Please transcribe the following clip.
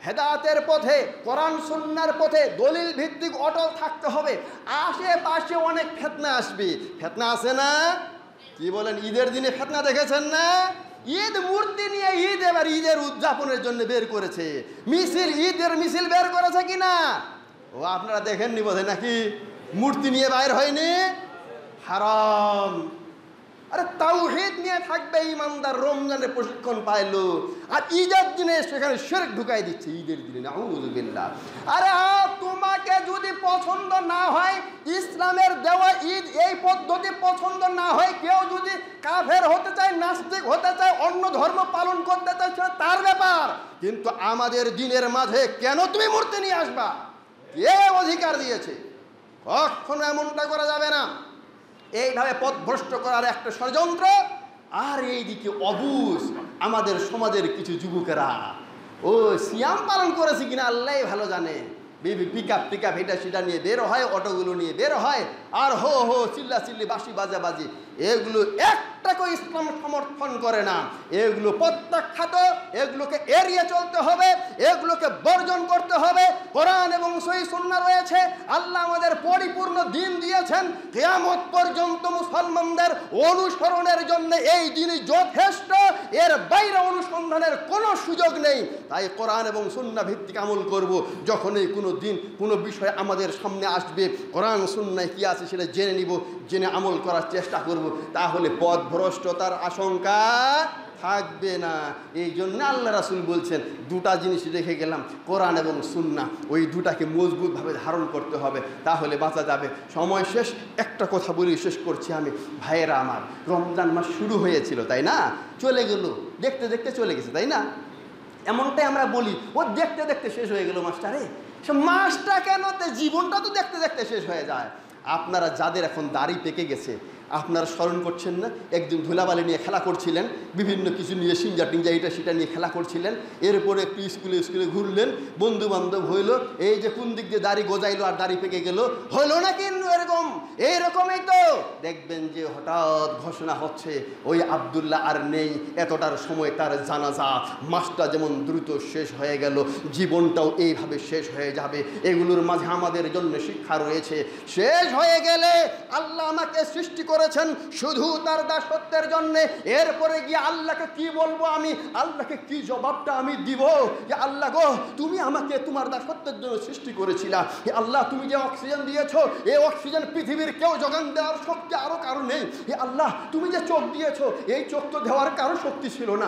হেদায়েতের পথে, কোরআন সুন্নাহর পথে দলিল ভিত্তিক অটল থাকতে হবে। আশেপাশে অনেক ফিতনা আসবে, ফিতনা আসে না? কি বলেন, ঈদের দিনে ফিতনা দেখেছেন না? ঈদ মূর্তি নিয়ে ঈদ এবার ঈদের উদযাপনের জন্য বের করেছে মিছিল, ঈদের মিছিল বের করেছে কিনা ও আপনারা দেখেননি বোধহয়, নাকি মূর্তি নিয়ে বাইর হয়নি? হারাম। আরে তাওহীদ নিয়ে থাকবে ইমানদার, রমজানের প্রশিক্ষণ পাইলো, আর ঈদের দিনে সেখানে শিরক ঢুকাই দিচ্ছে ঈদের দিনে, নাউযুবিল্লাহ। আরে তোমাকে যদি পছন্দ না হয়, ইসলামের দেওয়া ঈদ এই পদ্ধতি পছন্দ না হয়, কেউ যদি কাফের হতে চায়, নাস্তিক হতে চায়, অন্য ধর্ম পালন করতে চায়, সেটা তার ব্যাপার, কিন্তু আমাদের দিনের মাঝে কেন তুমি মূর্তি নিয়ে আসবা? কে অধিকার দিয়েছে? কখনো এমনটা করা যাবে না। এইভাবে পথভ্রষ্ট করার একটা ষড়যন্ত্র। আর এইদিকে অবুঝ আমাদের সমাজের কিছু যুবকেরা, ও সিয়াম পালন করেছে কিনা আল্লাহ ভালো জানে, পিক আপ এটা সেটা নিয়ে বের হয়, অটোগুলো নিয়ে বের হয়, আর হো হো চিল্লা চিল্লি বাঁশি বাজাবাজি, এগুলো একটাকে ইসলাম সমর্থন করে না। এগুলো প্রত্যাখ্যাত, এগুলোকে এড়িয়ে চলতে হবে, এগুলোকে বর্জন করতে হবে। কোরআন এবং সহিহ সুন্নাহ রয়েছে, আল্লাহ আমাদের পরিপূর্ণ দিন দিয়েছেন, কিয়ামত পর্যন্ত মুসলমানদের অনুসরণের জন্য এই দিনই যথেষ্ট, এর বাইরে অনুসন্ধানের কোনো সুযোগ নেই। তাই কোরআন এবং সুন্নাহ ভিত্তিক আমল করব। যখনই কোনো দিন কোনো বিষয় আমাদের সামনে আসবে, কোরআন সুন্নাহ কি আছে সেটা জেনে নিব, জেনে আমল করার চেষ্টা করব, তাহলে পথভ্রষ্টতার আশঙ্কা থাকবে না। এই জন্য আল্লাহ রাসূল বলছেন, দুটা জিনিস রেখে গেলাম, কোরআন এবং সুন্নাহ, ওই দুটাকে মজবুতভাবে ধারণ করতে হবে, তাহলে বাঁচা যাবে। সময় শেষ, একটা কথা বলি শেষ করছি আমি। ভাইয়েরা আমার, রমজান মাস শুরু হয়েছিল, তাই না? চলে গেল, দেখতে দেখতে চলে গেছে, তাই না? এমনটাই আমরা বলি, ও দেখতে দেখতে শেষ হয়ে গেল মাসটারে। সে মাসটা কেন, জীবনটা তো দেখতে দেখতে শেষ হয়ে যায়। আপনারা যাদের এখন দাড়ি পেকে গেছে, আপনারা স্মরণ করছেন না, একদিন ধুলাবালি নিয়ে খেলা করছিলেন, বিভিন্ন কিছু নিয়ে সিঞ্জা টিঞ্জা এটা সেটা নিয়ে খেলা করছিলেন, এরপরে একটু স্কুলে ঘুরলেন, বন্ধু বান্ধব হইলো, এই যে কোন দিক দিয়ে দাড়ি গজাইলো আর দাড়ি পেকে গেল, হইলো না কিন্তু এরকম, এইরকমই তো দেখবেন যে হঠাৎ ঘোষণা হচ্ছে ওই আব্দুল্লাহ আর নেই, এতটার সময় তার জানাজা। মাসটা যেমন দ্রুত শেষ হয়ে গেল, জীবনটাও এইভাবে শেষ হয়ে যাবে। এগুলোর মাঝে আমাদের জন্য শিক্ষা রয়েছে। শেষ হয়ে গেলে আল্লাহ আমাকে সৃষ্টি করেছেন শুধু তার দাসত্বের জন্য, এরপরে গিয়ে আল্লাহকে কি বলবো আমি, আল্লাহকে কি জবাবটা আমি দিব? যে আল্লাহ গো, তুমি আমাকে তোমার দাসত্বের জন্য সৃষ্টি করেছিলা, আল্লাহ তুমি যে অক্সিজেন দিয়েছো, এই অক্সিজেন পৃথিবীর কেউ যোগান দেওয়ার শক্তি আরো কারো নেই। আল্লাহ তুমি যে চোখ দিয়েছো, এই চোখ তো দেওয়ার কারো শক্তি ছিল না।